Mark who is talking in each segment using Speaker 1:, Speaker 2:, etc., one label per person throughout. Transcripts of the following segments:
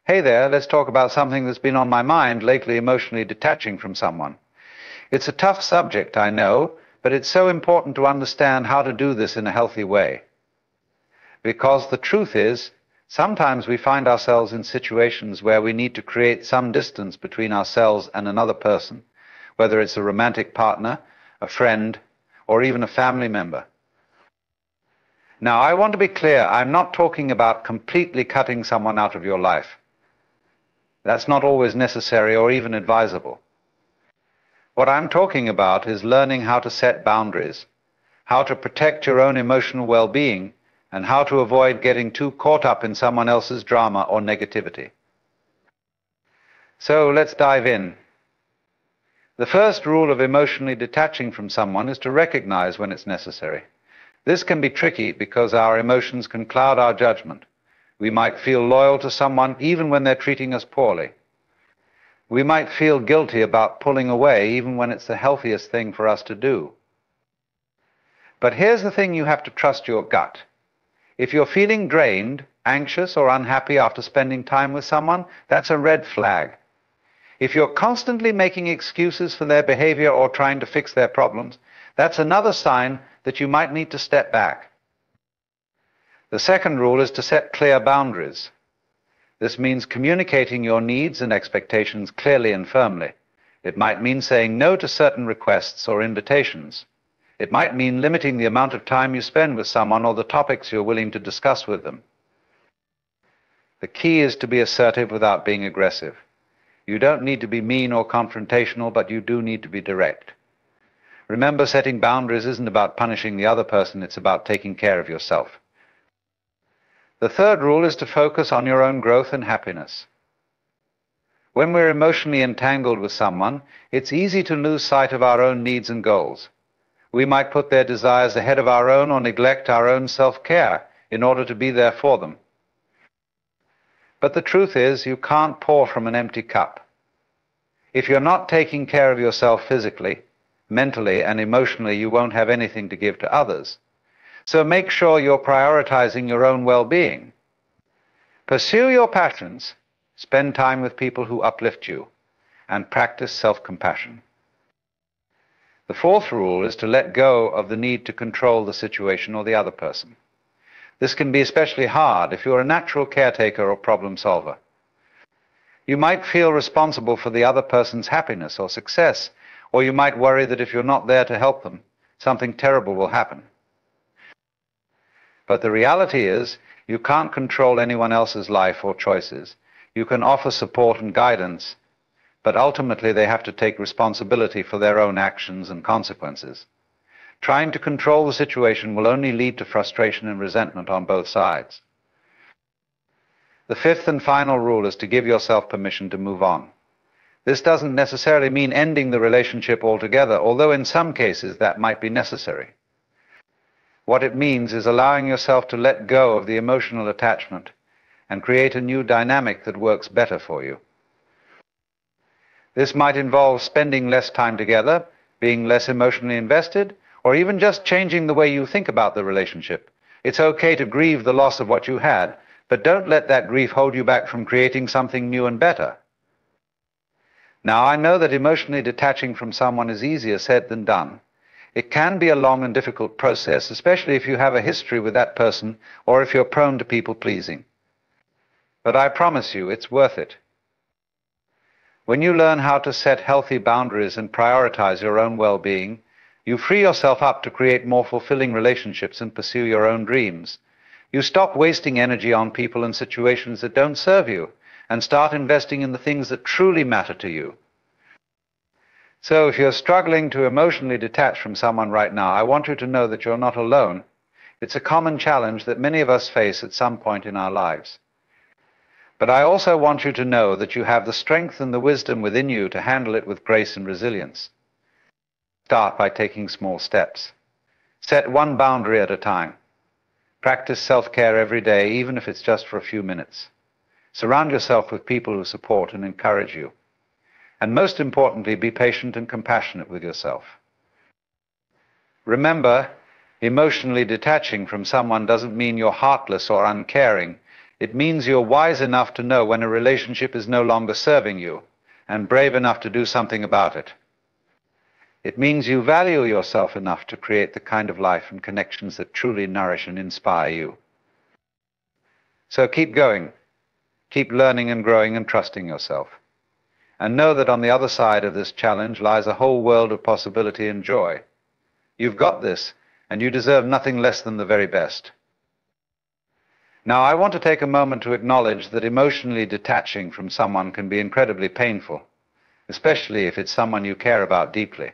Speaker 1: Hey there, let's talk about something that's been on my mind lately, emotionally detaching from someone. It's a tough subject, I know, but it's so important to understand how to do this in a healthy way. Because the truth is, sometimes we find ourselves in situations where we need to create some distance between ourselves and another person, whether it's a romantic partner, a friend, or even a family member. Now, I want to be clear, I'm not talking about completely cutting someone out of your life. That's not always necessary or even advisable. What I'm talking about is learning how to set boundaries, how to protect your own emotional well-being, and how to avoid getting too caught up in someone else's drama or negativity. So let's dive in. The first rule of emotionally detaching from someone is to recognize when it's necessary. This can be tricky because our emotions can cloud our judgment. We might feel loyal to someone even when they're treating us poorly. We might feel guilty about pulling away even when it's the healthiest thing for us to do. But here's the thing: you have to trust your gut. If you're feeling drained, anxious, or unhappy after spending time with someone, that's a red flag. If you're constantly making excuses for their behavior or trying to fix their problems, that's another sign that you might need to step back. The second rule is to set clear boundaries. This means communicating your needs and expectations clearly and firmly. It might mean saying no to certain requests or invitations. It might mean limiting the amount of time you spend with someone or the topics you're willing to discuss with them. The key is to be assertive without being aggressive. You don't need to be mean or confrontational, but you do need to be direct. Remember, setting boundaries isn't about punishing the other person, it's about taking care of yourself. The third rule is to focus on your own growth and happiness. When we're emotionally entangled with someone, it's easy to lose sight of our own needs and goals. We might put their desires ahead of our own or neglect our own self-care in order to be there for them. But the truth is, you can't pour from an empty cup. If you're not taking care of yourself physically, mentally, and emotionally, you won't have anything to give to others. So make sure you're prioritizing your own well-being. Pursue your passions, spend time with people who uplift you, and practice self-compassion. The fourth rule is to let go of the need to control the situation or the other person. This can be especially hard if you're a natural caretaker or problem solver. You might feel responsible for the other person's happiness or success, or you might worry that if you're not there to help them, something terrible will happen. But the reality is, you can't control anyone else's life or choices. You can offer support and guidance, but ultimately they have to take responsibility for their own actions and consequences. Trying to control the situation will only lead to frustration and resentment on both sides. The fifth and final rule is to give yourself permission to move on. This doesn't necessarily mean ending the relationship altogether, although in some cases that might be necessary. What it means is allowing yourself to let go of the emotional attachment and create a new dynamic that works better for you. This might involve spending less time together, being less emotionally invested, or even just changing the way you think about the relationship. It's okay to grieve the loss of what you had, but don't let that grief hold you back from creating something new and better. Now, I know that emotionally detaching from someone is easier said than done. It can be a long and difficult process, especially if you have a history with that person or if you're prone to people-pleasing. But I promise you, it's worth it. When you learn how to set healthy boundaries and prioritize your own well-being, you free yourself up to create more fulfilling relationships and pursue your own dreams. You stop wasting energy on people and situations that don't serve you and start investing in the things that truly matter to you. So if you're struggling to emotionally detach from someone right now, I want you to know that you're not alone. It's a common challenge that many of us face at some point in our lives. But I also want you to know that you have the strength and the wisdom within you to handle it with grace and resilience. Start by taking small steps. Set one boundary at a time. Practice self-care every day, even if it's just for a few minutes. Surround yourself with people who support and encourage you. And most importantly, be patient and compassionate with yourself. Remember, emotionally detaching from someone doesn't mean you're heartless or uncaring. It means you're wise enough to know when a relationship is no longer serving you, and brave enough to do something about it. It means you value yourself enough to create the kind of life and connections that truly nourish and inspire you. So keep going. Keep learning and growing and trusting yourself. And know that on the other side of this challenge lies a whole world of possibility and joy. You've got this, and you deserve nothing less than the very best. Now, I want to take a moment to acknowledge that emotionally detaching from someone can be incredibly painful, especially if it's someone you care about deeply.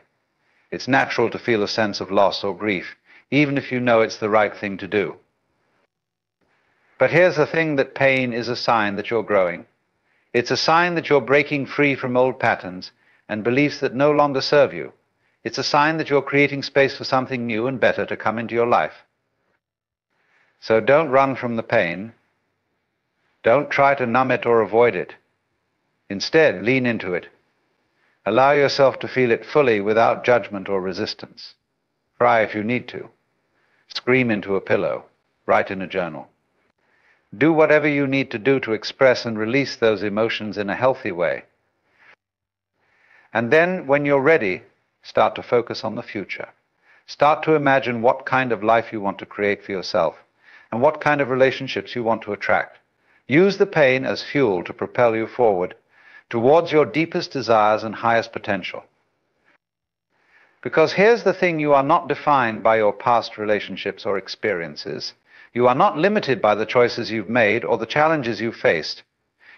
Speaker 1: It's natural to feel a sense of loss or grief, even if you know it's the right thing to do. But here's the thing, that pain is a sign that you're growing. It's a sign that you're breaking free from old patterns and beliefs that no longer serve you. It's a sign that you're creating space for something new and better to come into your life. So don't run from the pain. Don't try to numb it or avoid it. Instead, lean into it. Allow yourself to feel it fully without judgment or resistance. Cry if you need to. Scream into a pillow. Write in a journal. Do whatever you need to do to express and release those emotions in a healthy way. And then, when you're ready, start to focus on the future. Start to imagine what kind of life you want to create for yourself and what kind of relationships you want to attract. Use the pain as fuel to propel you forward towards your deepest desires and highest potential. Because here's the thing, you are not defined by your past relationships or experiences. You are not limited by the choices you've made or the challenges you've faced.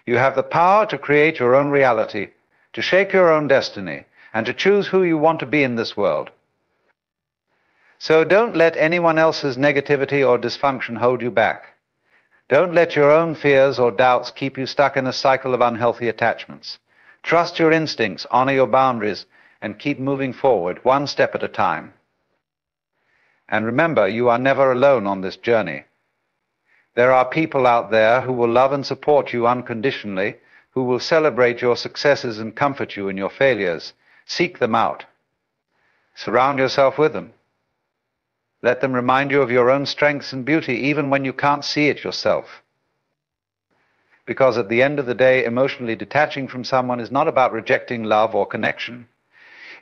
Speaker 1: You have the power to create your own reality, to shape your own destiny, and to choose who you want to be in this world. So don't let anyone else's negativity or dysfunction hold you back. Don't let your own fears or doubts keep you stuck in a cycle of unhealthy attachments. Trust your instincts, honor your boundaries, and keep moving forward, one step at a time. And remember, you are never alone on this journey. There are people out there who will love and support you unconditionally, who will celebrate your successes and comfort you in your failures. Seek them out. Surround yourself with them. Let them remind you of your own strengths and beauty, even when you can't see it yourself. Because at the end of the day, emotionally detaching from someone is not about rejecting love or connection.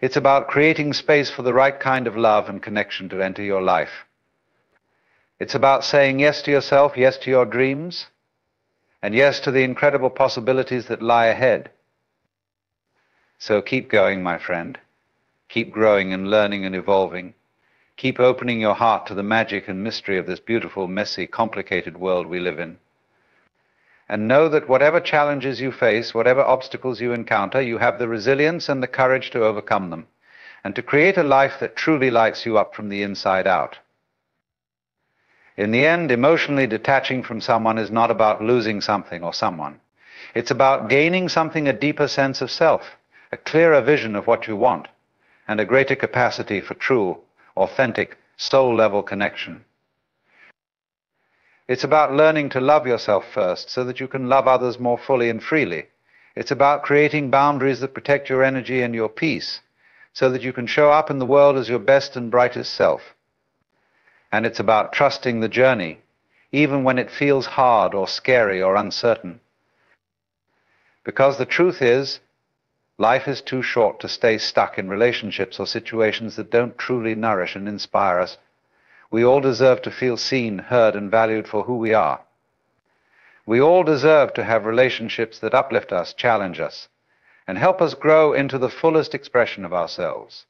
Speaker 1: It's about creating space for the right kind of love and connection to enter your life. It's about saying yes to yourself, yes to your dreams, and yes to the incredible possibilities that lie ahead. So keep going, my friend. Keep growing and learning and evolving. Keep opening your heart to the magic and mystery of this beautiful, messy, complicated world we live in. And know that whatever challenges you face, whatever obstacles you encounter, you have the resilience and the courage to overcome them, and to create a life that truly lights you up from the inside out. In the end, emotionally detaching from someone is not about losing something or someone. It's about gaining something, a deeper sense of self, a clearer vision of what you want, and a greater capacity for true, authentic, soul-level connection. It's about learning to love yourself first so that you can love others more fully and freely. It's about creating boundaries that protect your energy and your peace so that you can show up in the world as your best and brightest self. And it's about trusting the journey, even when it feels hard or scary or uncertain. Because the truth is, life is too short to stay stuck in relationships or situations that don't truly nourish and inspire us. We all deserve to feel seen, heard, and valued for who we are. We all deserve to have relationships that uplift us, challenge us, and help us grow into the fullest expression of ourselves.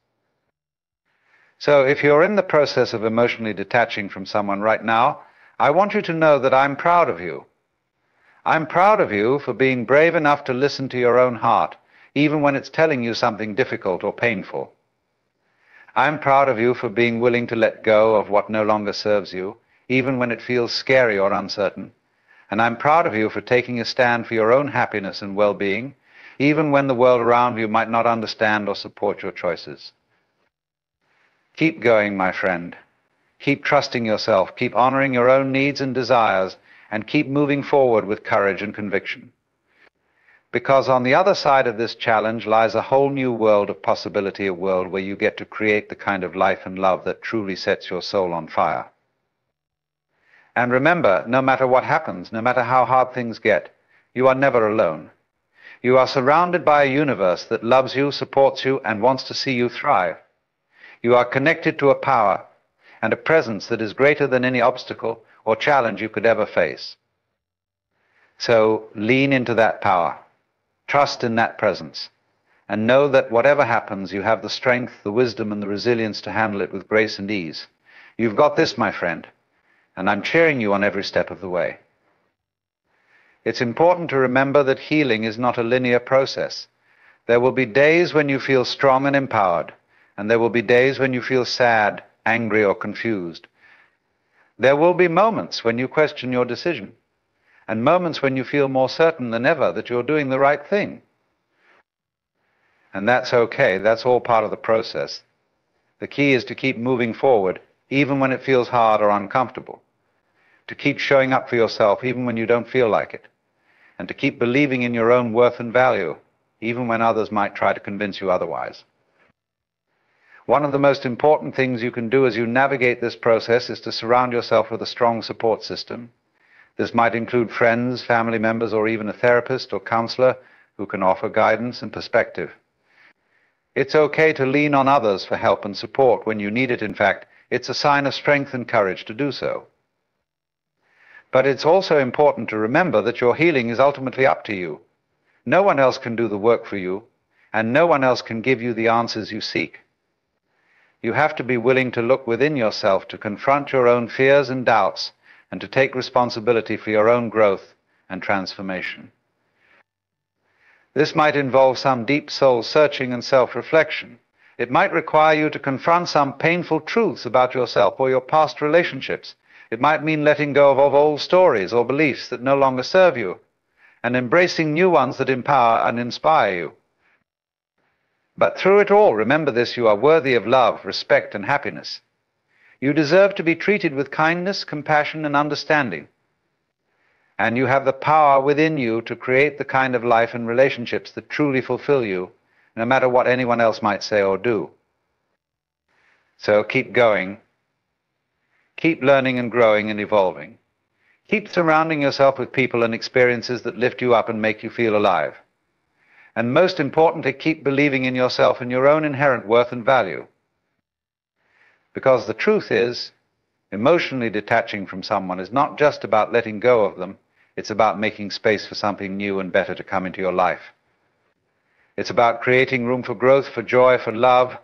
Speaker 1: So if you're in the process of emotionally detaching from someone right now, I want you to know that I'm proud of you. I'm proud of you for being brave enough to listen to your own heart, even when it's telling you something difficult or painful. I'm proud of you for being willing to let go of what no longer serves you, even when it feels scary or uncertain. And I'm proud of you for taking a stand for your own happiness and well-being, even when the world around you might not understand or support your choices. Keep going, my friend. Keep trusting yourself, keep honoring your own needs and desires, and keep moving forward with courage and conviction. Because on the other side of this challenge lies a whole new world of possibility, a world where you get to create the kind of life and love that truly sets your soul on fire. And remember, no matter what happens, no matter how hard things get, you are never alone. You are surrounded by a universe that loves you, supports you, and wants to see you thrive. You are connected to a power and a presence that is greater than any obstacle or challenge you could ever face. So lean into that power, trust in that presence, and know that whatever happens, you have the strength, the wisdom, and the resilience to handle it with grace and ease. You've got this, my friend, and I'm cheering you on every step of the way. It's important to remember that healing is not a linear process. There will be days when you feel strong and empowered, and there will be days when you feel sad, angry, or confused. There will be moments when you question your decision, and moments when you feel more certain than ever that you're doing the right thing. And that's okay. That's all part of the process. The key is to keep moving forward, even when it feels hard or uncomfortable. To keep showing up for yourself, even when you don't feel like it. And to keep believing in your own worth and value, even when others might try to convince you otherwise. One of the most important things you can do as you navigate this process is to surround yourself with a strong support system. This might include friends, family members, or even a therapist or counselor who can offer guidance and perspective. It's okay to lean on others for help and support when you need it. In fact, it's a sign of strength and courage to do so. But it's also important to remember that your healing is ultimately up to you. No one else can do the work for you, and no one else can give you the answers you seek. You have to be willing to look within yourself to confront your own fears and doubts and to take responsibility for your own growth and transformation. This might involve some deep soul searching and self-reflection. It might require you to confront some painful truths about yourself or your past relationships. It might mean letting go of old stories or beliefs that no longer serve you and embracing new ones that empower and inspire you. But through it all, remember this: you are worthy of love, respect, and happiness. You deserve to be treated with kindness, compassion, and understanding. And you have the power within you to create the kind of life and relationships that truly fulfill you, no matter what anyone else might say or do. So keep going. Keep learning and growing and evolving. Keep surrounding yourself with people and experiences that lift you up and make you feel alive. And most importantly, keep believing in yourself and your own inherent worth and value. Because the truth is, emotionally detaching from someone is not just about letting go of them, it's about making space for something new and better to come into your life. It's about creating room for growth, for joy, for love,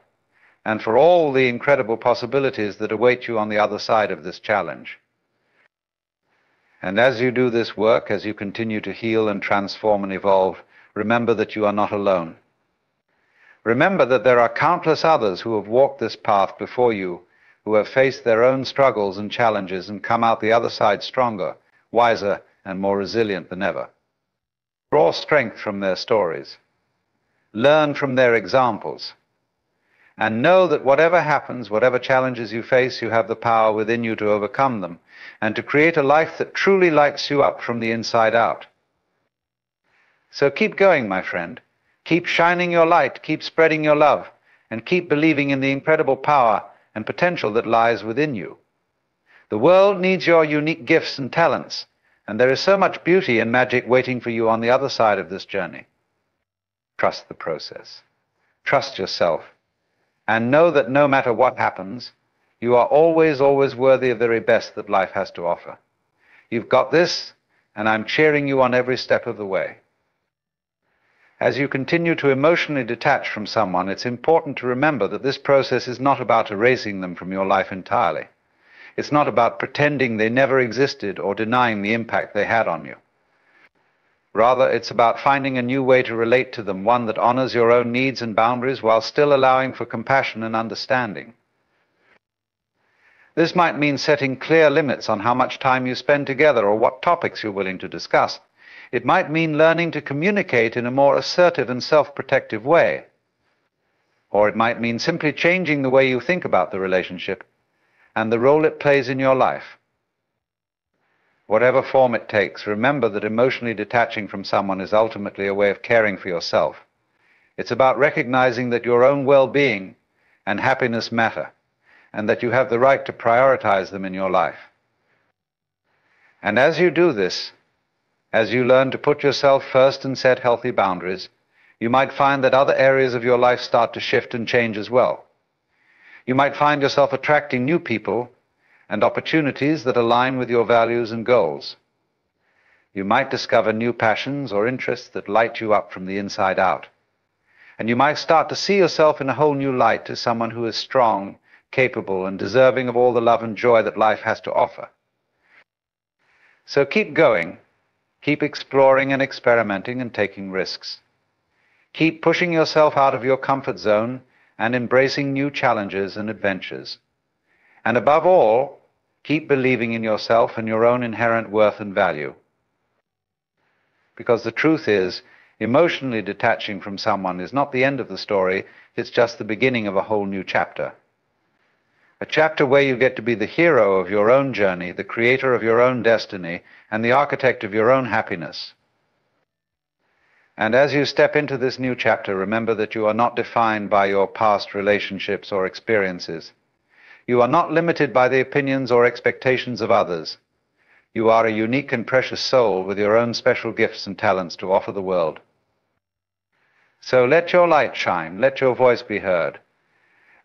Speaker 1: and for all the incredible possibilities that await you on the other side of this challenge. And as you do this work, as you continue to heal and transform and evolve, remember that you are not alone. Remember that there are countless others who have walked this path before you, who have faced their own struggles and challenges and come out the other side stronger, wiser, and more resilient than ever. Draw strength from their stories. Learn from their examples. And know that whatever happens, whatever challenges you face, you have the power within you to overcome them and to create a life that truly lights you up from the inside out. So keep going, my friend. Keep shining your light, keep spreading your love, and keep believing in the incredible power and potential that lies within you. The world needs your unique gifts and talents, and there is so much beauty and magic waiting for you on the other side of this journey. Trust the process. Trust yourself. And know that no matter what happens, you are always, always worthy of the very best that life has to offer. You've got this, and I'm cheering you on every step of the way. As you continue to emotionally detach from someone, it's important to remember that this process is not about erasing them from your life entirely. It's not about pretending they never existed or denying the impact they had on you. Rather, it's about finding a new way to relate to them, one that honors your own needs and boundaries while still allowing for compassion and understanding. This might mean setting clear limits on how much time you spend together or what topics you're willing to discuss. It might mean learning to communicate in a more assertive and self-protective way. Or it might mean simply changing the way you think about the relationship and the role it plays in your life. Whatever form it takes, remember that emotionally detaching from someone is ultimately a way of caring for yourself. It's about recognizing that your own well-being and happiness matter, and that you have the right to prioritize them in your life. And as you do this, as you learn to put yourself first and set healthy boundaries, you might find that other areas of your life start to shift and change as well. You might find yourself attracting new people and opportunities that align with your values and goals. You might discover new passions or interests that light you up from the inside out. And you might start to see yourself in a whole new light as someone who is strong, capable, and deserving of all the love and joy that life has to offer. So keep going. Keep exploring and experimenting and taking risks. Keep pushing yourself out of your comfort zone and embracing new challenges and adventures. And above all, keep believing in yourself and your own inherent worth and value. Because the truth is, emotionally detaching from someone is not the end of the story, it's just the beginning of a whole new chapter. A chapter where you get to be the hero of your own journey, the creator of your own destiny, and the architect of your own happiness. And as you step into this new chapter, remember that you are not defined by your past relationships or experiences. You are not limited by the opinions or expectations of others. You are a unique and precious soul with your own special gifts and talents to offer the world. So let your light shine, let your voice be heard,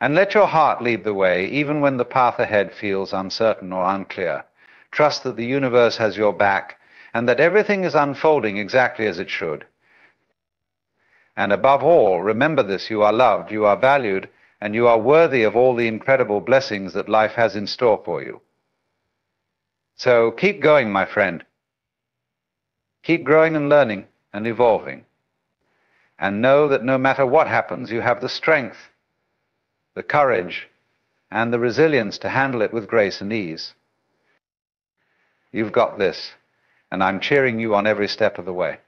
Speaker 1: and let your heart lead the way, even when the path ahead feels uncertain or unclear. Trust that the universe has your back, and that everything is unfolding exactly as it should. And above all, remember this: you are loved, you are valued, and you are worthy of all the incredible blessings that life has in store for you. So keep going, my friend. Keep growing and learning and evolving. And know that no matter what happens, you have the strength, the courage, and the resilience to handle it with grace and ease. You've got this, and I'm cheering you on every step of the way.